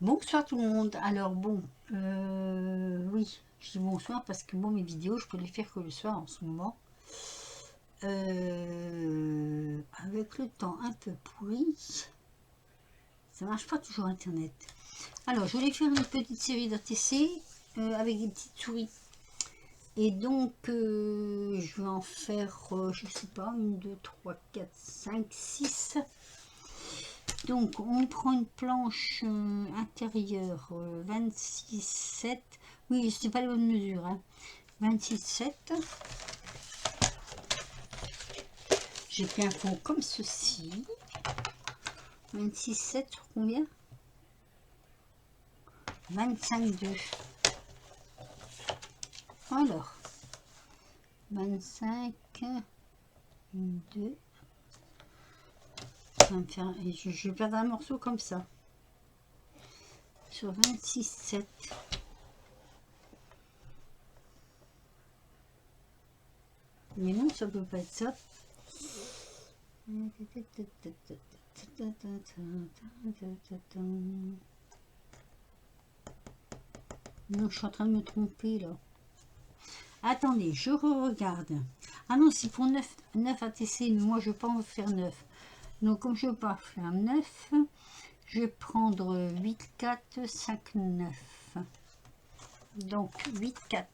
Bonsoir tout le monde. Alors bon, oui, je dis bonsoir parce que bon, mes vidéos, je peux les faire que le soir en ce moment. Avec le temps un peu pourri, ça marche pas toujours Internet. Alors, je voulais faire une petite série d'ATC avec des petites souris. Et donc, je vais en faire, je sais pas, 1, 2, 3, 4, 5, 6. Donc, on prend une planche intérieure 26,7. Oui, c'est pas les bonnes mesures. Hein. 26,7. J'ai fait un fond comme ceci. 26,7 sur combien? 25,2. Alors, 25, 2. Je vais perdre un morceau comme ça. Sur 26,7. Mais non, ça peut pas être ça. Non, je suis en train de me tromper là. Attendez, je regarde. Ah non, c'est pour 9 ATC, mais moi je ne veux pas en faire 9. Donc comme je ne veux pas faire 9, je vais prendre 8, 4, 5, 9. Donc 8, 4.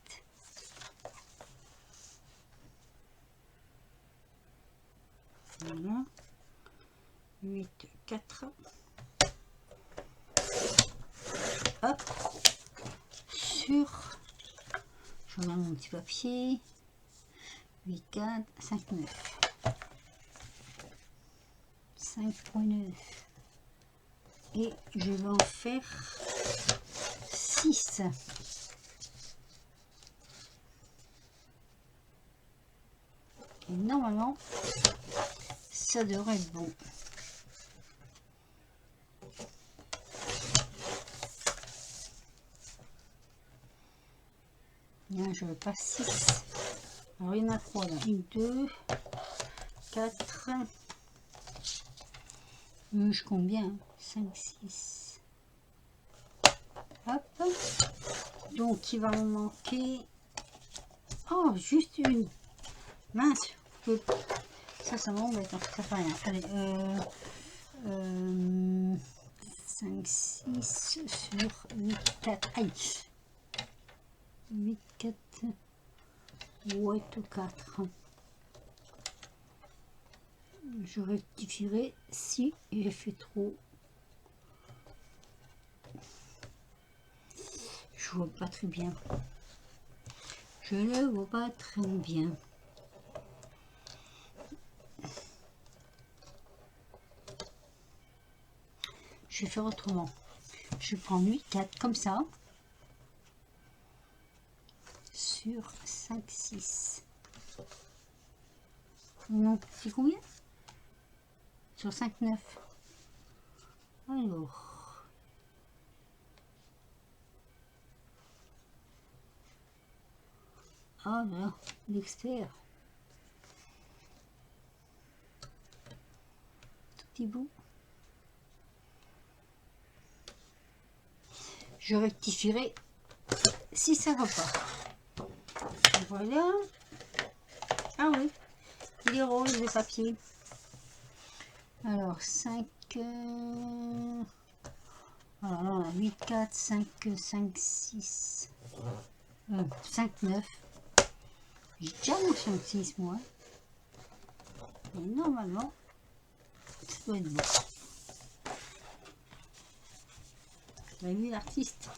Voilà. 8, 4. Hop. Sur. Je regarde mon petit papier. 8, 4, 5, 9. 5,9. Et je vais en faire 6. Et normalement, ça devrait être bon. Là, je veux pas 6. Alors, il y en a 3 là. 1, 2, 4. Je compte bien. 5, 6. Hop. Donc, il va me manquer. Oh, juste une. Mince. Ça m'embête. Ça fait rien. Allez. 5, 6 sur 8, 4. Aïe. 8, 4. Ouais, tout 4. Je rectifierai si j'ai fait trop. Je vois pas très bien. Je ne vois pas très bien. Je vais faire autrement. Je prends 8, 4 comme ça. Sur 5, 6. Non, c'est combien? Sur 5, 9. Alors. Ah là, l'expert. Tout petit bout. Je rectifierai si ça va pas. Voilà. Ah oui, il est rose le papier. Alors 5. Alors 8, 4, 5, 5, 6. 5, 9. J'ai déjà mon 5, 6 moi. Et normalement, ça doit être bon. Vous avez vu l'artiste?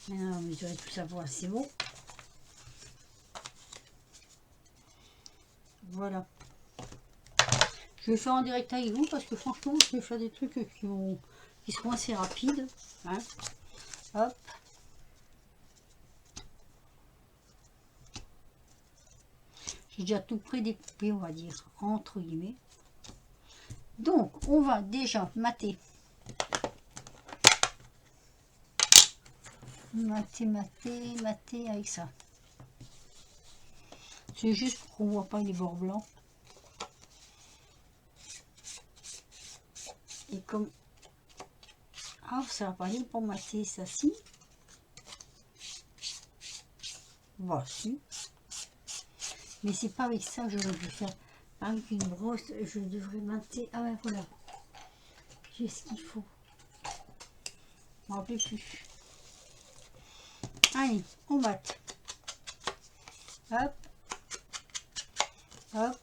Maintenant, on va mesurer tout ça pour assez bon. Voilà. Je vais faire en direct avec vous parce que franchement, je vais faire des trucs qui seront assez rapides. Hein. Hop. J'ai déjà tout prédécoupé, on va dire, entre guillemets. Donc, on va déjà mater. Mater avec ça. C'est juste pour qu'on ne voit pas les bords blancs. Et comme... Ah, ça va pas aller pour masser ça, si. Voici. Mais c'est pas avec ça que j'aurais dû faire. Avec une brosse, je devrais mater. Ah ouais, voilà. J'ai ce qu'il faut. Je m'en rappelle plus. Allez, on batte. Hop. Hop.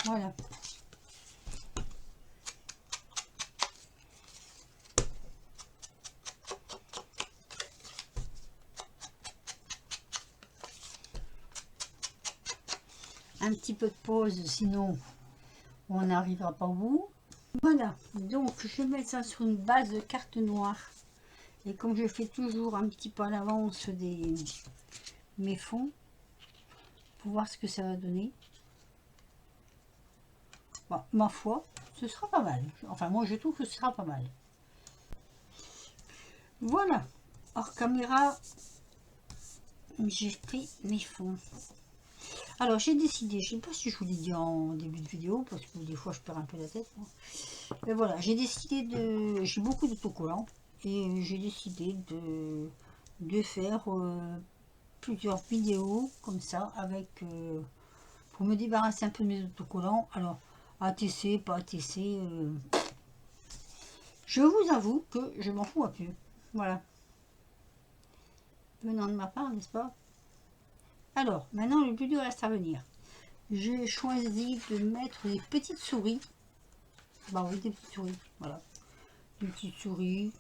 Voilà. Un petit peu de pause, sinon on n'arrivera pas au bout. Voilà, donc je vais mettre ça sur une base de carte noire. Et comme je fais toujours un petit peu à l'avance mes fonds, pour voir ce que ça va donner. Bon, ma foi, ce sera pas mal. Enfin, moi je trouve que ce sera pas mal. Voilà, hors caméra, j'ai pris mes fonds. Alors j'ai décidé, je sais pas si je vous l'ai dit en début de vidéo, parce que des fois je perds un peu la tête. Mais voilà, j'ai décidé de... J'ai beaucoup d'autocollants, et j'ai décidé de faire plusieurs vidéos comme ça, avec pour me débarrasser un peu de mes autocollants. Alors, ATC, pas ATC, je vous avoue que je m'en fous un peu. Voilà. Venant de ma part, n'est-ce pas? Alors, maintenant, le plus dur reste à venir. J'ai choisi de mettre des petites souris. Bah oui, des petites souris, voilà. Des petites souris.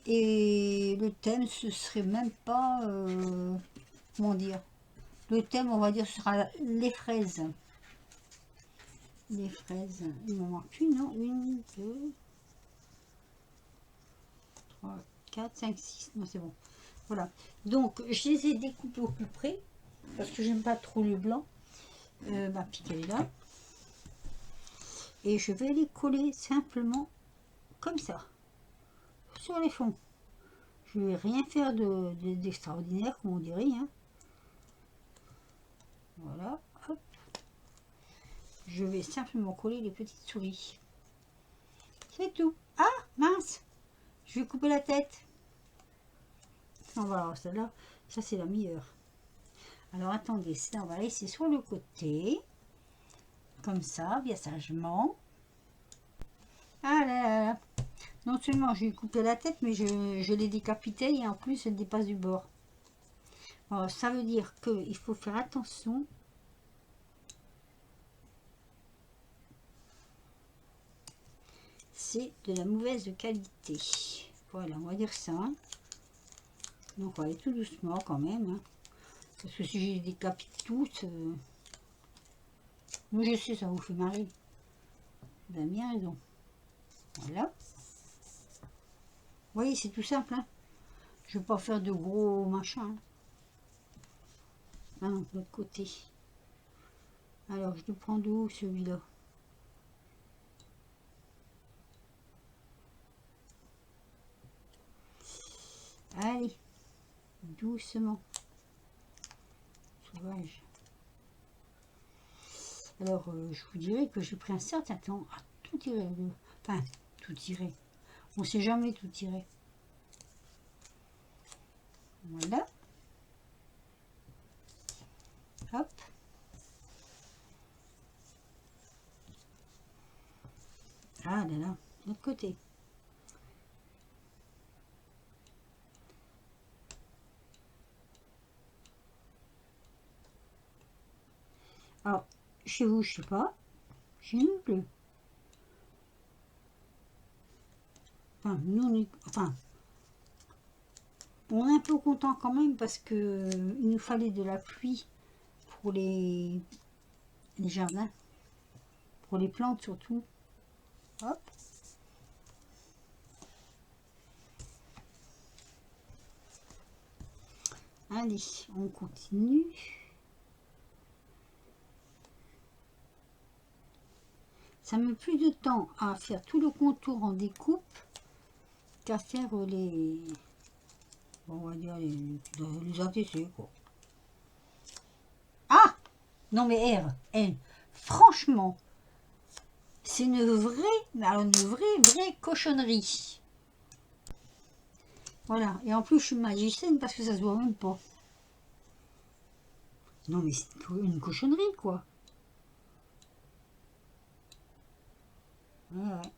Et le thème, ce serait même pas... comment dire? Le thème, on va dire, ce sera les fraises. Les fraises. Il me manque une, non? 1, 2, 3, 4, 5, 6. Non, c'est bon. Voilà. Donc, je les ai découpées au plus près. Parce que j'aime pas trop le blanc. Ma pique, elle est là. Et je vais les coller simplement comme ça. Sur les fonds. Je vais rien faire d'extraordinaire, comme on dirait. Hein. Voilà. Hop. Je vais simplement coller les petites souris. C'est tout. Ah, mince. Je vais couper la tête. On va voir celle-là. Ça, c'est la meilleure. Alors, attendez. Ça, on va laisser sur le côté. Comme ça, bien sagement. Ah là là là. Non seulement j'ai coupé la tête, mais je l'ai décapité et en plus, elle dépasse du bord. Alors, ça veut dire qu'il faut faire attention. C'est de la mauvaise qualité. Voilà, on va dire ça. Hein. Donc, on va aller tout doucement quand même. Hein. Parce que si je les décapite toutes... moi, je sais, ça vous fait marrer. Vous avez bien raison. Voilà. Vous voyez, c'est tout simple. Hein. Je ne vais pas faire de gros machins. Hein. Ah, de l'autre côté. Alors, je le prends d'où, celui-là? Allez, doucement. Sauvage. Alors, je vous dirais que j'ai pris un certain temps à tout tirer. Enfin, tout tirer. On ne sait jamais tout tirer. Voilà. Hop. Ah là là, de l'autre côté. Alors, chez vous, je sais pas. Chez nous, bleu. Enfin, nous, on est un peu content quand même parce que il nous fallait de la pluie pour les jardins, pour les plantes surtout. Hop. Allez, on continue. Ça met plus de temps à faire tout le contour en découpe qu'à faire les... Bon, on va dire les ATC, quoi. Ah! Non mais R, franchement, c'est une vraie, alors une vraie cochonnerie. Voilà, et en plus je suis magicienne parce que ça se voit même pas. Non mais c'est une cochonnerie quoi. Ouais, ouais.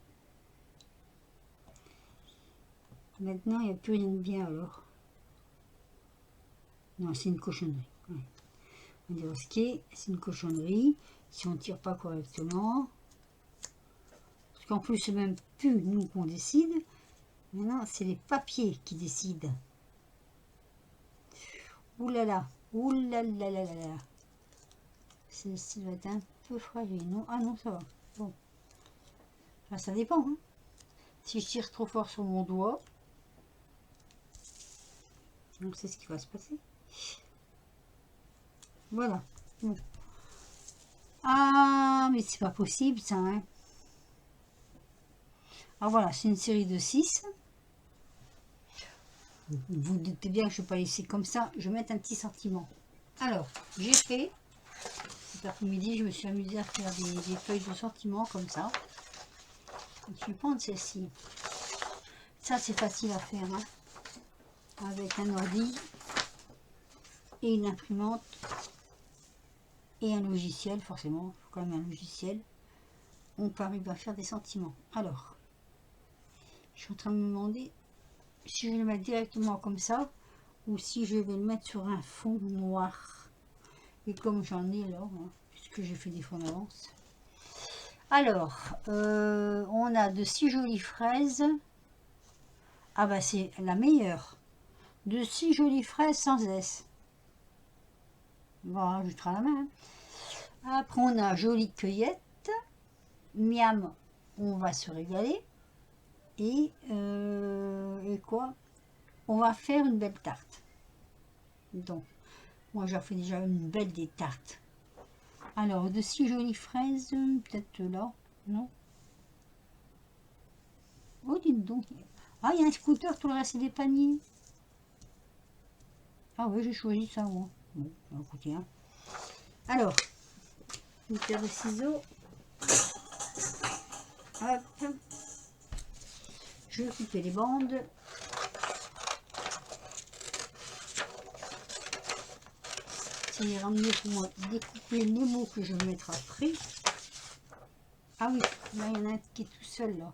Maintenant il n'y a plus rien de bien alors. Non, c'est une cochonnerie. Ouais. On va dire ok, c'est une cochonnerie. Si on ne tire pas correctement. Parce qu'en plus c'est même plus nous qu'on décide. Maintenant c'est les papiers qui décident. Ouh là là, ouh là là là là là. Celle-ci doit être un peu fragile, non? Ah non, ça va. Bon. Enfin, ça dépend. Hein. Si je tire trop fort sur mon doigt, donc c'est ce qui va se passer. Voilà. Bon. Ah, mais c'est pas possible ça. Hein. Alors voilà, c'est une série de 6. Vous doutez bien que je ne vais pas laisser comme ça. Je vais mettre un petit sentiment. Alors, j'ai fait, cet après-midi, je me suis amusée à faire des feuilles de sentiments comme ça. Je vais prendre celle-ci. Ça, c'est facile à faire. Hein. Avec un ordi et une imprimante et un logiciel, forcément. Il faut quand même un logiciel. On peut arriver à faire des sentiments. Alors, je suis en train de me demander si je vais le mettre directement comme ça ou si je vais le mettre sur un fond noir. Et comme j'en ai là, hein, puisque j'ai fait des fonds d'avance. Alors, on a de si jolies fraises. Ah bah c'est la meilleure. De si jolies fraises sans S. Bon, on rajoutera la main. Hein. Après, on a jolie cueillette. Miam, on va se régaler. Et quoi? On va faire une belle tarte. Donc, moi j'ai fait déjà une belle des tartes. Alors, de si jolies fraises, peut-être là, non? Oh, dites donc. Ah, il y a un scooter, tout le reste c'est des paniers. Ah oui, j'ai choisi ça, moi. Bon, écoutez, hein. Alors, une paire de ciseaux. Hop. Je vais couper les bandes. Ça ira mieux pour moi découper les mots que je vais mettre après. Ah oui, là il y en a un qui est tout seul là.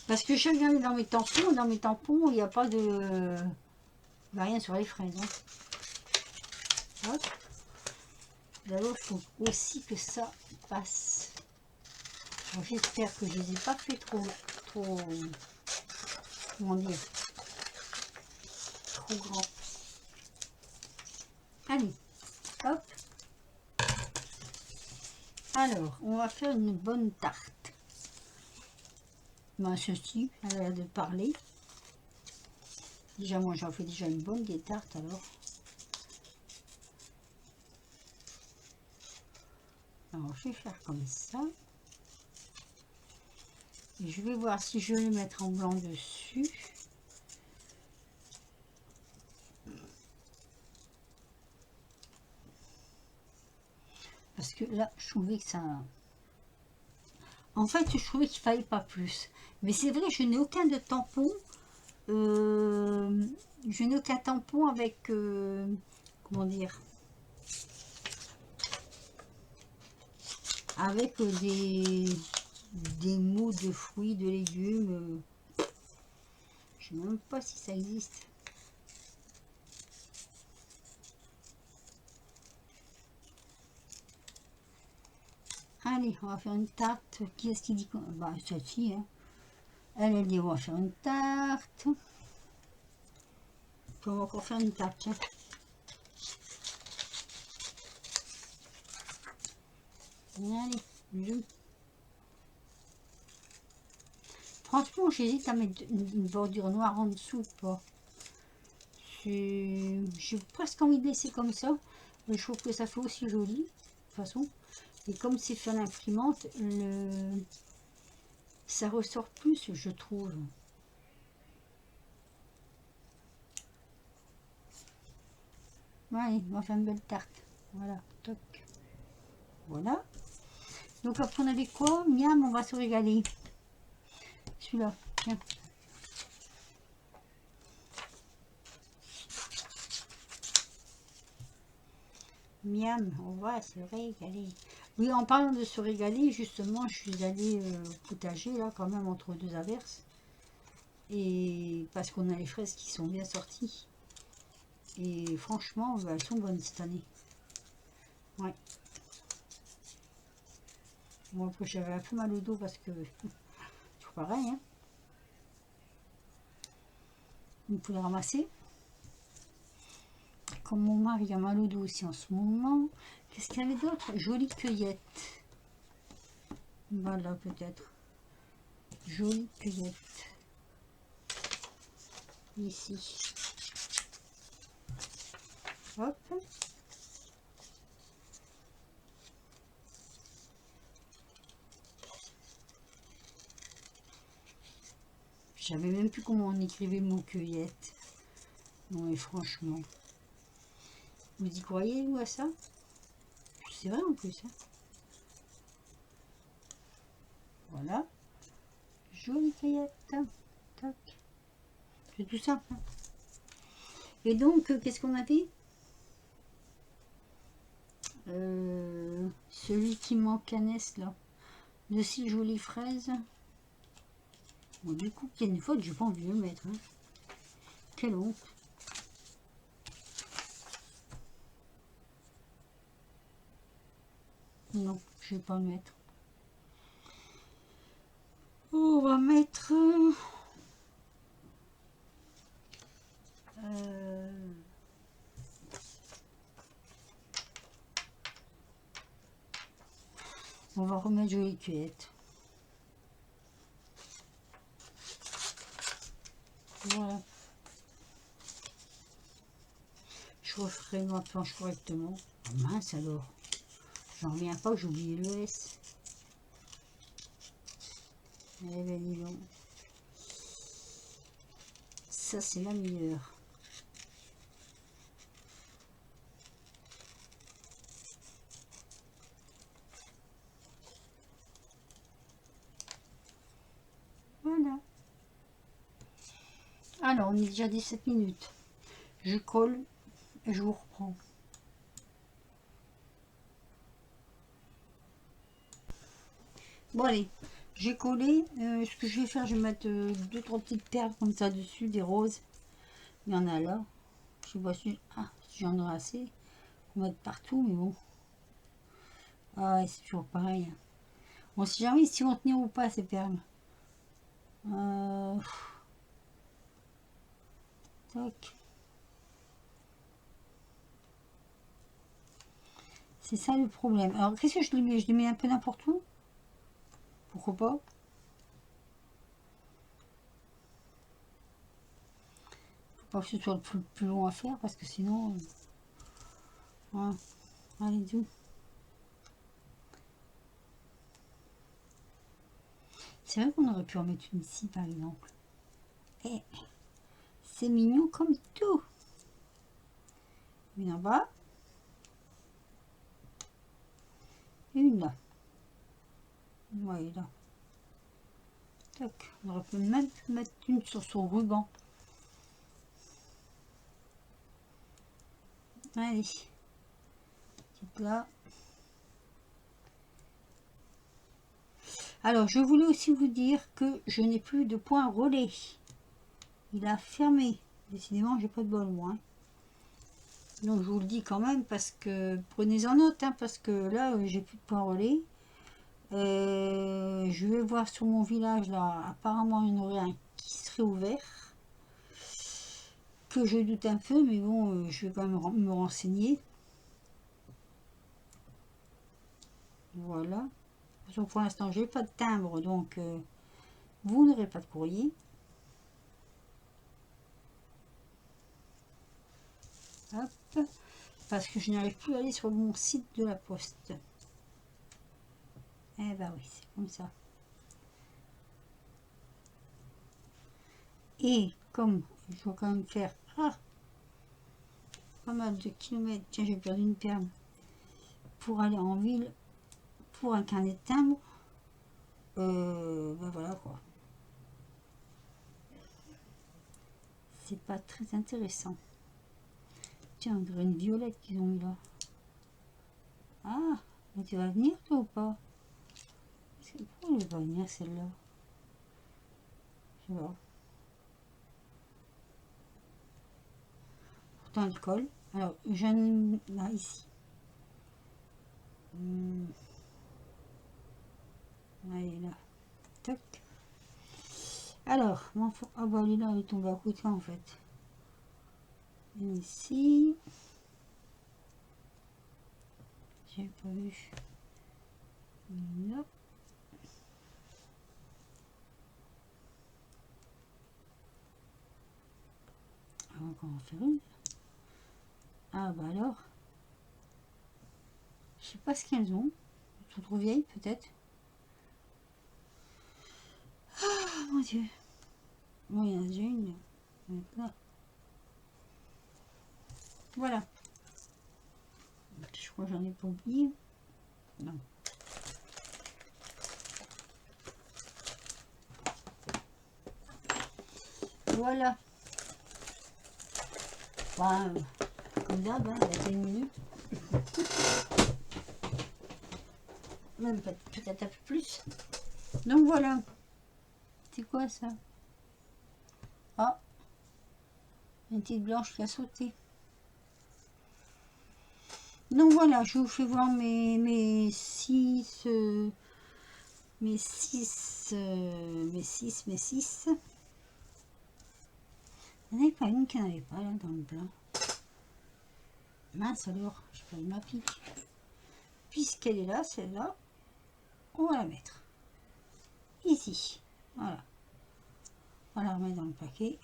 Parce que j'ai regardé dans mes tampons, il n'y a pas de... il n'y a rien sur les fraises. Hein. D'abord, il faut aussi que ça passe. J'espère que je ne les ai pas fait trop... Comment dire? Trop grand. Allez, hop. Alors, on va faire une bonne tarte. Ben, ceci, elle a l'air de parler. Déjà, moi, j'en fais déjà une bonne des tartes, alors. Alors, je vais faire comme ça. Et je vais voir si je vais le mettre en blanc dessus. Parce que là, je trouvais que ça... En fait, je trouvais qu'il fallait pas plus. Mais c'est vrai, je n'ai aucun de tampon. Je n'ai aucun tampon avec... comment dire? Avec des mots de fruits, de légumes. Je ne sais même pas si ça existe. Allez, on va faire une tarte. Qui est-ce qui dit quoi? Bah, celle-ci, hein. Elle dit on va faire une tarte. Puis on va encore faire une tarte. Hein. Allez, je... Franchement, j'hésite à mettre une bordure noire en dessous ou pas. J'ai presque envie de laisser comme ça. Mais je trouve que ça fait aussi joli. De toute façon. Et comme c'est fait à l'imprimante, ça ressort plus, je trouve. Allez, on va faire une belle tarte. Voilà, toc. Voilà. Donc après on avait quoi? Miam, on va se régaler. Celui-là, tiens. Miam, on va se régaler. Oui, en parlant de se régaler, justement, je suis allée au potager, là, quand même, entre deux averses. Et parce qu'on a les fraises qui sont bien sorties. Et franchement, bah, elles sont bonnes cette année. Ouais. Bon, après, j'avais un peu mal au dos parce que c'est pareil, hein. Il faut les ramasser. Comme mon mari a mal au dos aussi en ce moment. Qu'est-ce qu'il y avait d'autre? Jolie cueillette. Voilà, peut-être. Jolie cueillette. Ici. Hop. Je savais même plus comment on écrivait le mot cueillette. Non, mais franchement. Vous y croyez, vous, à ça? C'est vrai en plus. Hein. Voilà. Jolie cueillette. Tac. C'est tout simple. Hein. Et donc, qu'est-ce qu'on avait? Celui qui manque à Ness, là. De si jolies fraises. Bon, du coup, il y a une faute, j'ai pas envie de le mettre. Hein. Quelle honte. Non, je vais pas le mettre. On va mettre... on va remettre jolie cueillette. Voilà. Je referai ma planche correctement. Oh, mince alors. J'en reviens pas que j'ai oublié le S. Eh ben dis donc. Ça c'est la meilleure. Voilà. Alors on est déjà 17 minutes. Je colle et je vous reprends. Bon allez, j'ai collé. Ce que je vais faire, je vais mettre 2-3 petites perles comme ça dessus, des roses. Il y en a là. Je sais pas si, si j'en ai assez pour mettre partout, mais bon. Ah ouais, c'est toujours pareil. Hein. On sait jamais si on tenir ou pas ces perles. Tac. C'est ça le problème. Alors qu'est-ce que je les mets? Je les mets un peu n'importe où. Pourquoi pas? Faut pas que ce soit le plus long à faire parce que sinon... voilà. Allez, d'où? C'est vrai qu'on aurait pu en mettre une ici par exemple. Et c'est mignon comme tout. Une en bas. Et une là. Ouais, là. Tac. On aurait pu même mettre une sur son ruban. Allez. Petite là. Alors, je voulais aussi vous dire que je n'ai plus de point relais. Il a fermé. Décidément, j'ai pas de bol, moi. Hein. Donc, je vous le dis quand même parce que prenez-en note, hein, parce que là, j'ai plus de point relais. Je vais voir sur mon village, là, apparemment, il y en aurait un qui serait ouvert. Que je doute un peu, mais bon, je vais quand même me renseigner. Voilà. Pour l'instant, j'ai pas de timbre, donc vous n'aurez pas de courrier. Hop. Parce que je n'arrive plus à aller sur mon site de la poste. Eh ben oui, c'est comme ça. Et comme je dois quand même faire... pas mal de kilomètres. Tiens, j'ai perdu une perle. Pour aller en ville, pour un carnet de timbre. Ben voilà quoi. C'est pas très intéressant. Tiens, on dirait une violette qu'ils ont mis là. Ah, mais tu vas venir toi ou pas? Pourquoi elle va venir celle-là? Je sais pas. Pourtant elle colle. Alors, j'en ai là, ici. Allez, là. Toc. Alors, mon enfant. Ah bah, lui là, il tombe à côté en fait. Ici. J'ai pas vu. Là. On va encore en faire une. Ah bah alors. Je sais pas ce qu'elles ont. Elles sont trop vieilles peut-être. Ah mon dieu. Bon, il y en a déjà une. Là. Voilà. Je crois que j'en ai pas oublié. Non. Voilà. Enfin, comme d'hab, hein, il y a 1 minute. Même peut-être un peu plus. Donc voilà. C'est quoi ça? Ah, une petite blanche qui a sauté. Donc voilà, je vous fais voir mes 6. Mes 6. Il n'y en avait pas une qui n'en avait pas là dans le blanc. Mince alors, je perds ma pile. Puisqu'elle est là, celle-là, on va la mettre ici. Voilà. On la remet dans le paquet.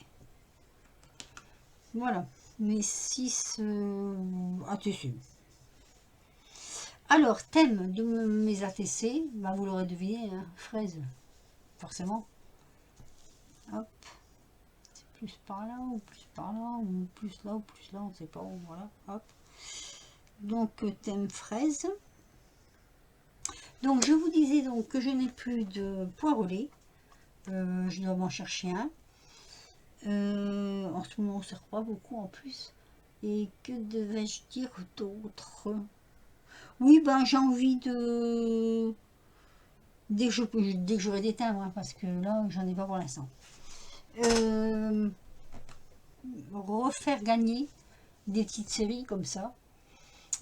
Voilà, mes 6 ATC. Alors, thème de mes ATC, bah vous l'aurez deviné, hein, fraise, forcément. Hop, c'est plus par là, ou plus par là, ou plus là, on ne sait pas où, voilà, hop. Donc, thème fraise. Donc, je vous disais donc que je n'ai plus de poirelet. Je dois m'en chercher un. En ce moment, on ne sert pas beaucoup en plus. Et que devais-je dire d'autre? Oui, ben j'ai envie de... Dès que j'aurai des timbres, hein, parce que là, j'en ai pas pour l'instant. Refaire gagner des petites séries comme ça.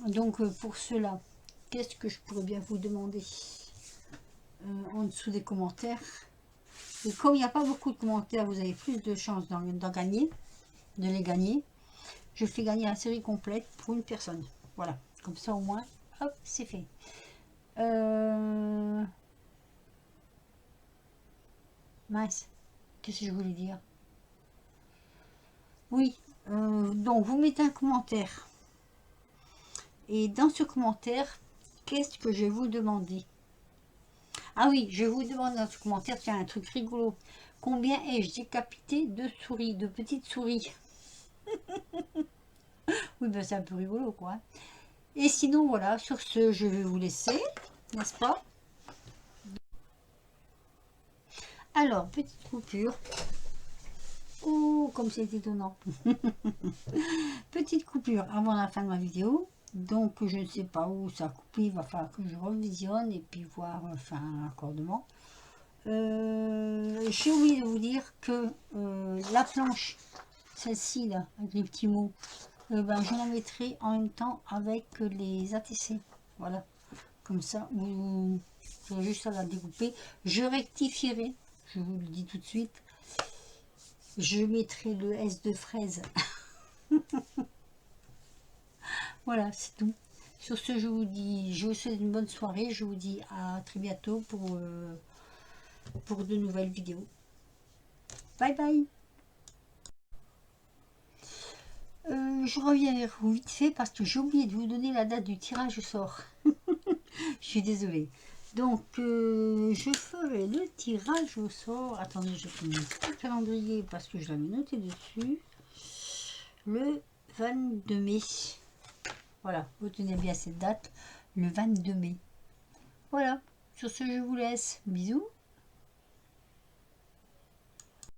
Donc pour cela, qu'est-ce que je pourrais bien vous demander en dessous des commentaires? Et comme il n'y a pas beaucoup de commentaires, vous avez plus de chances d'en gagner, de les gagner. Je fais gagner la série complète pour une personne. Voilà, comme ça au moins, hop, c'est fait. Mince, qu'est-ce que je voulais dire? Oui, donc vous mettez un commentaire. Et dans ce commentaire, qu'est-ce que je vais vous demander? Ah oui, je vous demande dans ce commentaire, tiens, un truc rigolo. Combien ai-je décapité de souris, de petites souris? Oui, ben c'est un peu rigolo, quoi. Et sinon, voilà, sur ce, je vais vous laisser, n'est-ce pas? Alors, petite coupure. Oh, comme c'est étonnant. Petite coupure avant la fin de ma vidéo. Donc, je ne sais pas où ça a coupé. Il va falloir que je revisionne et puis voir enfin un raccordement. J'ai oublié de vous dire que la planche, celle-ci là, avec les petits mots, ben, je la mettrai en même temps avec les ATC. Voilà. Comme ça, vous aurez juste à la découper. Je rectifierai, je vous le dis tout de suite. Je mettrai le S de fraise. Voilà, c'est tout. Sur ce, je vous dis, je vous souhaite une bonne soirée. Je vous dis à très bientôt pour de nouvelles vidéos. Bye bye. Je reviens vers vous vite fait parce que j'ai oublié de vous donner la date du tirage au sort. Je suis désolée. Donc, je ferai le tirage au sort. Attendez, je prends mon calendrier parce que je l'avais noté dessus. Le 22 mai. Voilà, retenez bien cette date, le 22 mai. Voilà, sur ce je vous laisse. Bisous.